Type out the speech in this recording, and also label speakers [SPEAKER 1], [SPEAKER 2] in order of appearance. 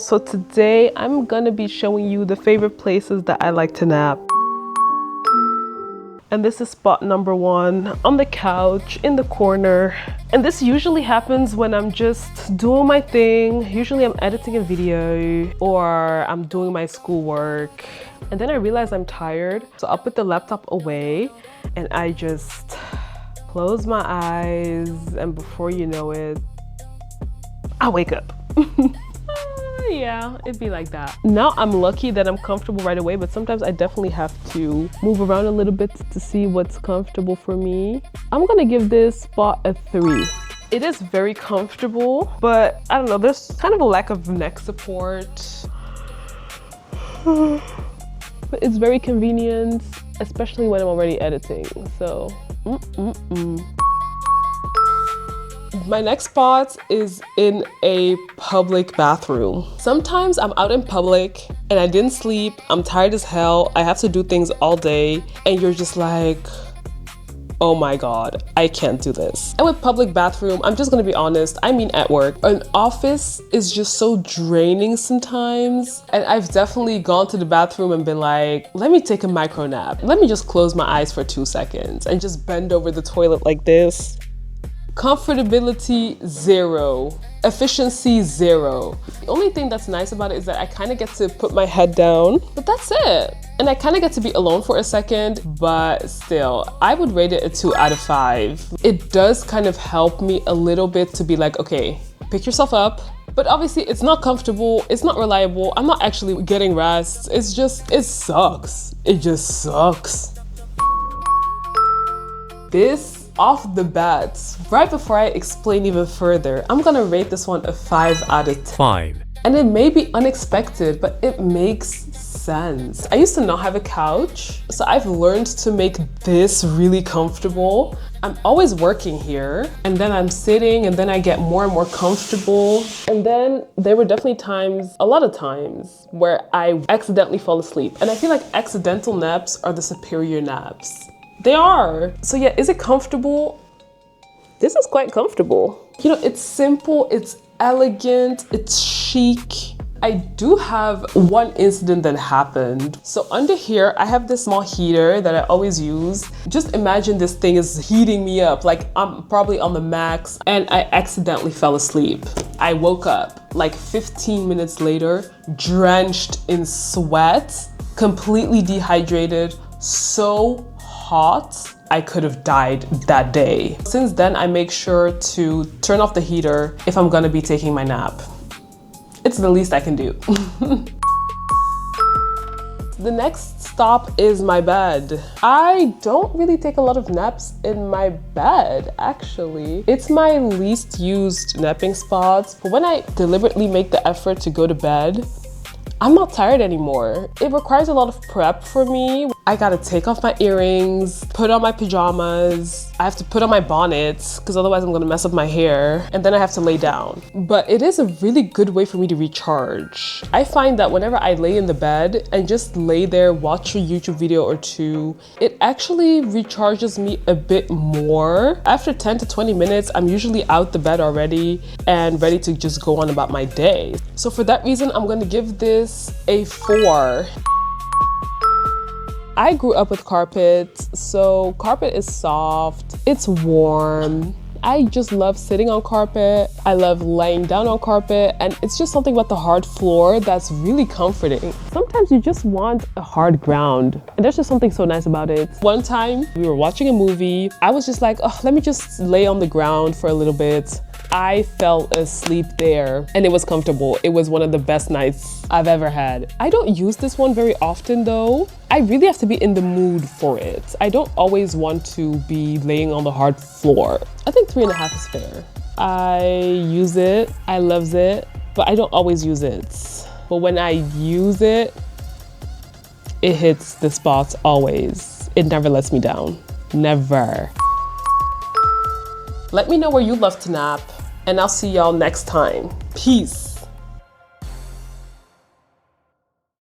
[SPEAKER 1] So today I'm gonna be showing you the favorite places that I like to nap. And this is spot number one, on the couch in the corner. And this usually happens when I'm just doing my thing. Usually I'm editing a video or I'm doing my schoolwork. And then I realize I'm tired. So I'll put the laptop away and I just close my eyes, and before you know it, I wake up. Yeah, it'd be like that. Now I'm lucky that I'm comfortable right away, but sometimes I definitely have to move around a little bit to see what's comfortable for me. I'm gonna give this spot a 3. It is very comfortable, but I don't know, there's kind of a lack of neck support. But it's very convenient, especially when I'm already editing, so. My next spot is in a public bathroom. Sometimes I'm out in public and I didn't sleep, I'm tired as hell, I have to do things all day, and you're just like, oh my God, I can't do this. And with public bathroom, I'm just gonna be honest, I mean at work, an office is just so draining sometimes. And I've definitely gone to the bathroom and been like, let me take a micro nap. Let me just close my eyes for 2 seconds and just bend over the toilet like this. Comfortability, 0. Efficiency, 0. The only thing that's nice about it is that I kind of get to put my head down, but that's it. And I kind of get to be alone for a second, but still, I would rate it a 2 out of 5. It does kind of help me a little bit to be like, okay, pick yourself up. But obviously it's not comfortable, it's not reliable, I'm not actually getting rest. It's just, it sucks. It just sucks. This off the bat, right before I explain even further, I'm gonna rate this one a 5 out of 10.
[SPEAKER 2] 5.
[SPEAKER 1] And it may be unexpected, but it makes sense. I used to not have a couch, so I've learned to make this really comfortable. I'm always working here, and then I'm sitting, and then I get more and more comfortable. And then there were definitely times, a lot of times, where I accidentally fall asleep. And I feel like accidental naps are the superior naps. They are. So yeah, is it comfortable? This is quite comfortable. You know, it's simple, it's elegant, it's chic. I do have one incident that happened. So under here, I have this small heater that I always use. Just imagine this thing is heating me up, like I'm probably on the max, and I accidentally fell asleep. I woke up like 15 minutes later, drenched in sweat, completely dehydrated, so hot, I could have died that day. Since then, I make sure to turn off the heater if I'm gonna be taking my nap. It's the least I can do. The next stop is my bed. I don't really take a lot of naps in my bed, actually. It's my least used napping spot, but when I deliberately make the effort to go to bed, I'm not tired anymore. It requires a lot of prep for me. I gotta take off my earrings, put on my pajamas. I have to put on my bonnet because otherwise I'm gonna mess up my hair, and then I have to lay down. But it is a really good way for me to recharge. I find that whenever I lay in the bed and just lay there, watch a YouTube video or two, it actually recharges me a bit more. After 10 to 20 minutes, I'm usually out the bed already and ready to just go on about my day. So for that reason, I'm gonna give this a 4. I grew up with carpet, so carpet is soft, it's warm. I just love sitting on carpet. I love laying down on carpet, and it's just something about the hard floor that's really comforting. Sometimes you just want a hard ground, and there's just something so nice about it. One time we were watching a movie. I was just like, oh, let me just lay on the ground for a little bit. I fell asleep there, and it was comfortable. It was one of the best nights I've ever had. I don't use this one very often though. I really have to be in the mood for it. I don't always want to be laying on the hard floor. I think 3.5 is fair. I use it, I loves it, but I don't always use it. But when I use it, it hits the spot always. It never lets me down, never. Let me know where you love to nap, and I'll see y'all next time. Peace.